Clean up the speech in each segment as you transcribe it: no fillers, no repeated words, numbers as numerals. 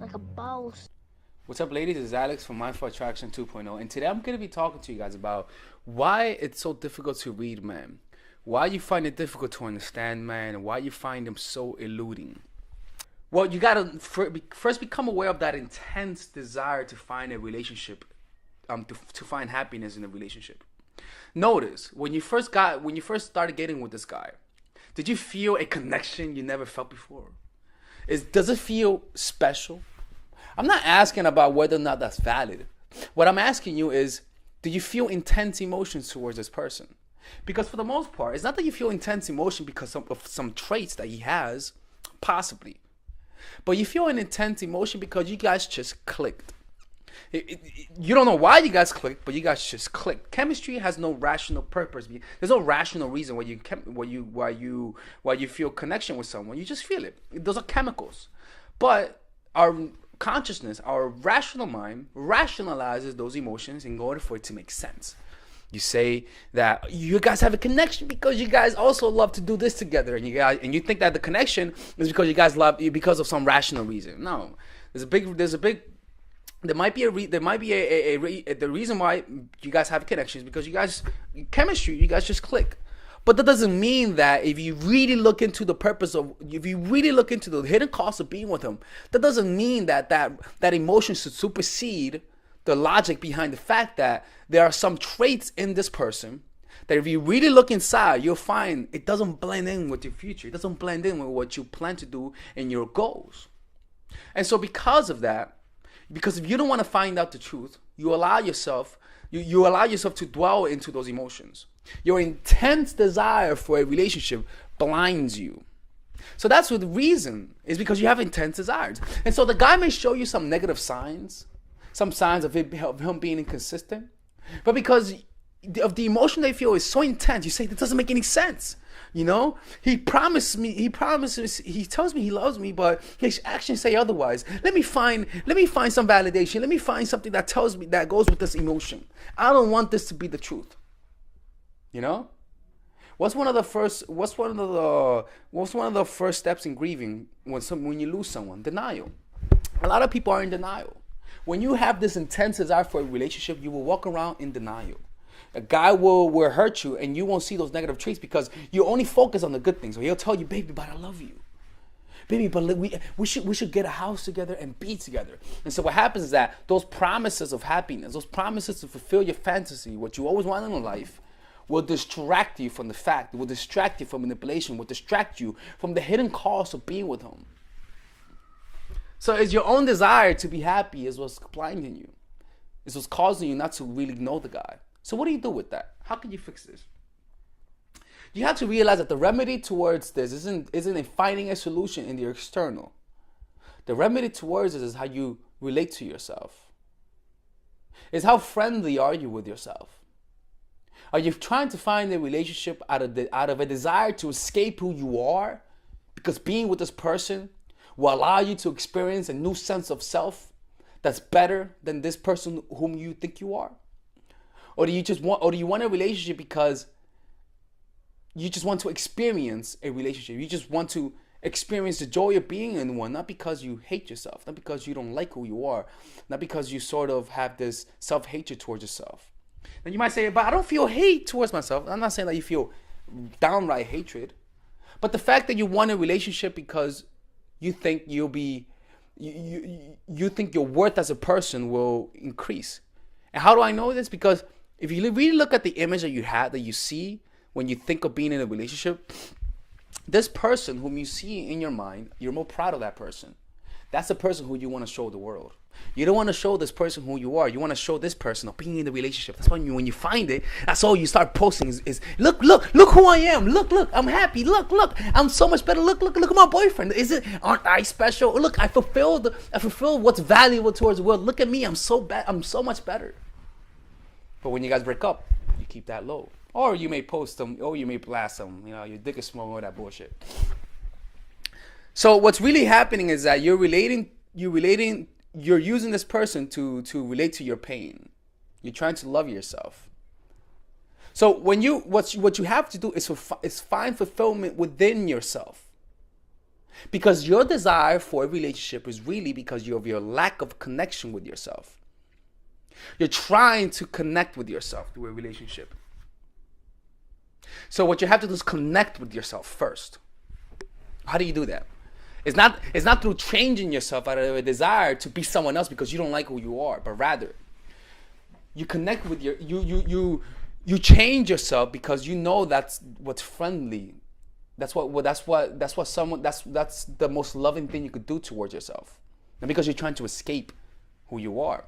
like a boss. What's up, ladies? It's Alex from Mindful Attraction 2.0, and today I'm going to be talking to you guys about why it's so difficult to read men, why you find it difficult to understand men, and why you find them so eluding. Well, you got to first become aware of that intense desire to find a relationship, to find happiness in a relationship. Notice when you first started getting with this guy, did you feel a connection you never felt before? Does it feel special? I'm not asking about whether or not that's valid. What I'm asking you is, do you feel intense emotions towards this person? Because for the most part, it's not that you feel intense emotion because of some traits that he has, possibly. But you feel an intense emotion because you guys just clicked. You don't know why you guys clicked, but you guys just clicked. Chemistry has no rational purpose. There's no rational reason why you feel connection with someone. You just feel it. Those are chemicals. But our consciousness, our rational mind, rationalizes those emotions in order for it to make sense. You say that you guys have a connection because you guys also love to do this together, and you think that the connection is because you guys love because of some rational reason. No, there might be the reason why you guys have a connection is because you guys just click. But that doesn't mean that if you really look into the hidden cost of being with him, that doesn't mean that emotion should supersede the logic behind the fact that there are some traits in this person that if you really look inside, you'll find it doesn't blend in with your future. It doesn't blend in with what you plan to do in your goals. And so because of that, because if you don't want to find out the truth, you allow yourself to dwell into those emotions. Your intense desire for a relationship blinds you. So that's what the reason is, because you have intense desires. And so the guy may show you some negative signs, some signs of him being inconsistent. But because of the emotion they feel is so intense, you say, that doesn't make any sense. You know, he tells me he loves me, but his actions say otherwise. Let me find some validation. Let me find something that tells me, that goes with this emotion. I don't want this to be the truth. You know? What's one of the first steps in grieving when you lose someone? Denial. A lot of people are in denial. When you have this intense desire for a relationship, you will walk around in denial. A guy will hurt you and you won't see those negative traits because you only focus on the good things. So he'll tell you, baby, but I love you. Baby, but we should get a house together and be together. And so what happens is that those promises of happiness, those promises to fulfill your fantasy, what you always want in life, will distract you from the fact, will distract you from manipulation, will distract you from the hidden cost of being with him. So it's your own desire to be happy is what's blinding you. It's what's causing you not to really know the guy. So what do you do with that? How can you fix this? You have to realize that the remedy towards this isn't in finding a solution in the external. The remedy towards this is how you relate to yourself. It's how friendly are you with yourself? Are you trying to find a relationship out of a desire to escape who you are? Because being with this person will allow you to experience a new sense of self that's better than this person whom you think you are? Or do you want a relationship because you just want to experience a relationship? You just want to experience the joy of being in one, not because you hate yourself, not because you don't like who you are, not because you sort of have this self-hatred towards yourself. And you might say, but I don't feel hate towards myself. I'm not saying that you feel downright hatred, but the fact that you want a relationship because you think you think your worth as a person will increase. And how do I know this? Because if you really look at the image that you see when you think of being in a relationship, this person whom you see in your mind, you're more proud of that person. That's the person who you want to show the world. You don't want to show this person who you are. You want to show this person of being in the relationship. That's when you find it, that's all you start posting is look who I am. Look, I'm happy. Look, I'm so much better. Look at my boyfriend. Aren't I special? Look, I fulfilled what's valuable towards the world. Look at me. I'm so much better. But when you guys break up, you keep that low. Or you may post them, or you may blast them. You know, your dick is small, all that bullshit. So what's really happening is that you're using this person to relate to your pain. You're trying to love yourself. So what you have to do is find fulfillment within yourself. Because your desire for a relationship is really because of your lack of connection with yourself. You're trying to connect with yourself through a relationship. So what you have to do is connect with yourself first. How do you do that? It's not through changing yourself out of a desire to be someone else because you don't like who you are, but rather you connect with you change yourself because you know that's what's friendly. That's the most loving thing you could do towards yourself. And because you're trying to escape who you are.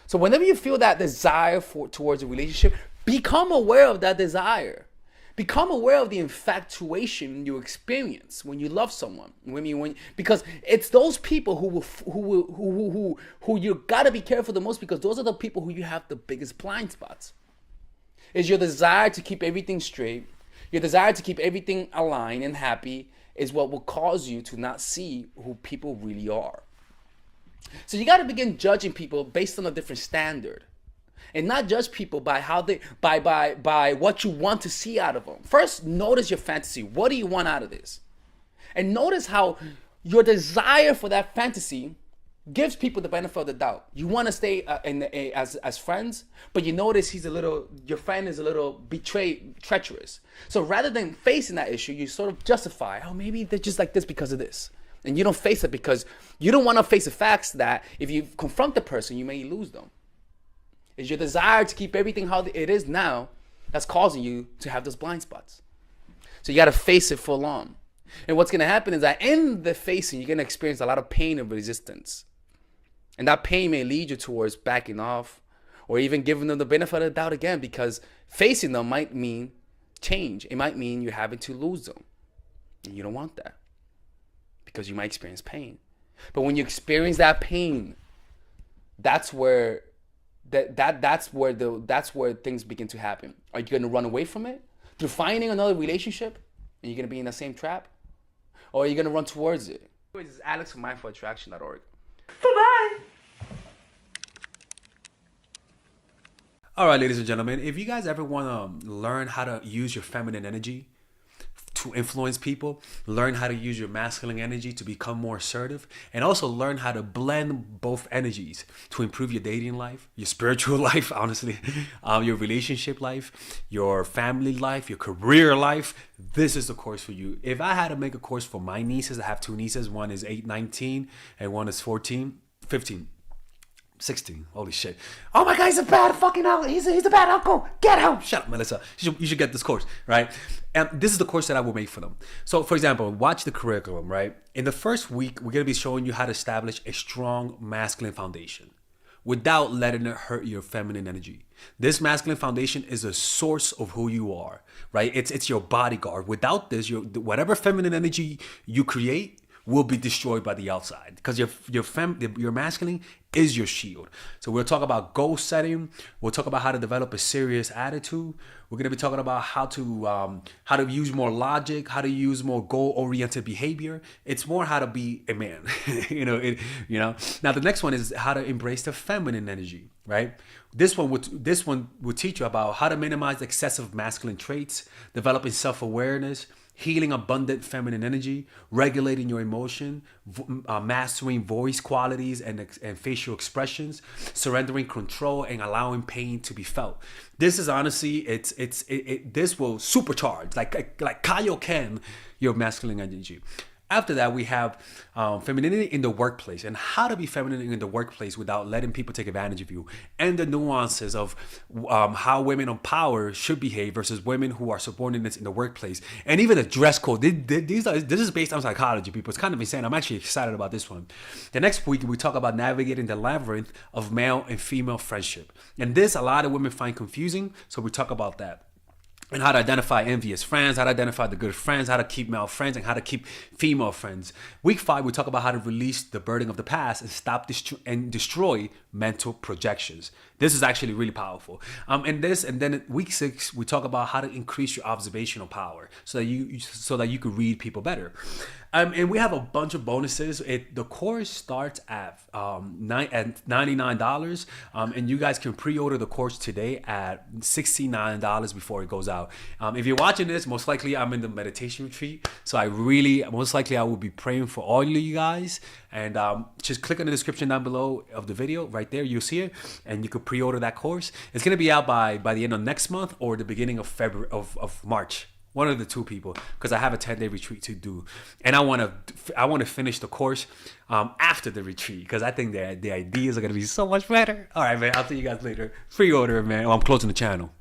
So whenever you feel that desire towards a relationship, become aware of that desire. Become aware of the infatuation you experience when you love someone. Because it's those people who you gotta be careful the most, because those are the people who you have the biggest blind spots. Is your desire to keep everything straight, your desire to keep everything aligned and happy is what will cause you to not see who people really are. So you gotta begin judging people based on a different standard. And not judge people by how they by what you want to see out of them. First, notice your fantasy. What do you want out of this? And notice how your desire for that fantasy gives people the benefit of the doubt. You want to stay as friends, but you notice your friend is a little treacherous. So rather than facing that issue, you sort of justify, oh, maybe they're just like this because of this. And you don't face it because you don't want to face the facts that if you confront the person, you may lose them. It's your desire to keep everything how it is now that's causing you to have those blind spots. So you got to face it full on. And what's going to happen is that in the facing, you're going to experience a lot of pain and resistance. And that pain may lead you towards backing off or even giving them the benefit of the doubt again, because facing them might mean change. It might mean you're having to lose them. And you don't want that because you might experience pain. But when you experience that pain, that's where that's where things begin to happen. Are you going to run away from it through finding another relationship and you're going to be in the same trap? Or are you going to run towards it? This is Alex from mindfulattraction.org. Bye-bye. All right, ladies and gentlemen, if you guys ever want to learn how to use your feminine energy to influence people, learn how to use your masculine energy to become more assertive, and also learn how to blend both energies to improve your dating life, your spiritual life, honestly, your relationship life, your family life, your career life, this is the course for you. If I had to make a course for my nieces, I have two nieces, one is 19 and one is 15. 16. Holy shit. Oh my God, he's a bad fucking uncle. He's a bad uncle. Get him. Shut up, Melissa. You should get this course, right? And this is the course that I will make for them. So, for example, watch the curriculum, right? In the first week, we're going to be showing you how to establish a strong masculine foundation without letting it hurt your feminine energy. This masculine foundation is a source of who you are, right? It's your bodyguard. Without this, whatever feminine energy you create will be destroyed by the outside, because your masculine is your shield. So we'll talk about goal setting. We'll talk about how to develop a serious attitude. We're gonna be talking about how to use more logic, how to use more goal-oriented behavior. It's more how to be a man. Now the next one is how to embrace the feminine energy, right? This one would teach you about how to minimize excessive masculine traits, developing self-awareness, healing abundant feminine energy, regulating your emotion, mastering voice qualities and facial expressions, surrendering control, and allowing pain to be felt. This is honestly, this will supercharge, like Kaioken, your masculine energy. After that, we have femininity in the workplace and how to be feminine in the workplace without letting people take advantage of you, and the nuances of how women on power should behave versus women who are subordinates in the workplace, and even the dress code. This is based on psychology, people. It's kind of insane. I'm actually excited about this one. The next week, we talk about navigating the labyrinth of male and female friendship. And this, a lot of women find confusing, so we talk about that. And how to identify envious friends, how to identify the good friends, how to keep male friends, and how to keep female friends. Week 5, we talk about how to release the burden of the past and stop and destroy mental projections. This is actually really powerful. And then week 6, we talk about how to increase your observational power so that you could read people better. And we have a bunch of bonuses. The course starts at $99, and you guys can pre-order the course today at $69 before it goes out. If you're watching this, most likely I'm in the meditation retreat, so I will be praying for all of you guys. And just click on the description down below of the video. Right there, you'll see it, and you could pre-order that course. It's gonna be out by the end of next month or the beginning of February of March. One of the two people, because I have a 10-day retreat to do, and I want to finish the course after the retreat, because I think the ideas are gonna be so much better. All right, man. I'll see you guys later. Pre-order, man. Oh, I'm closing the channel.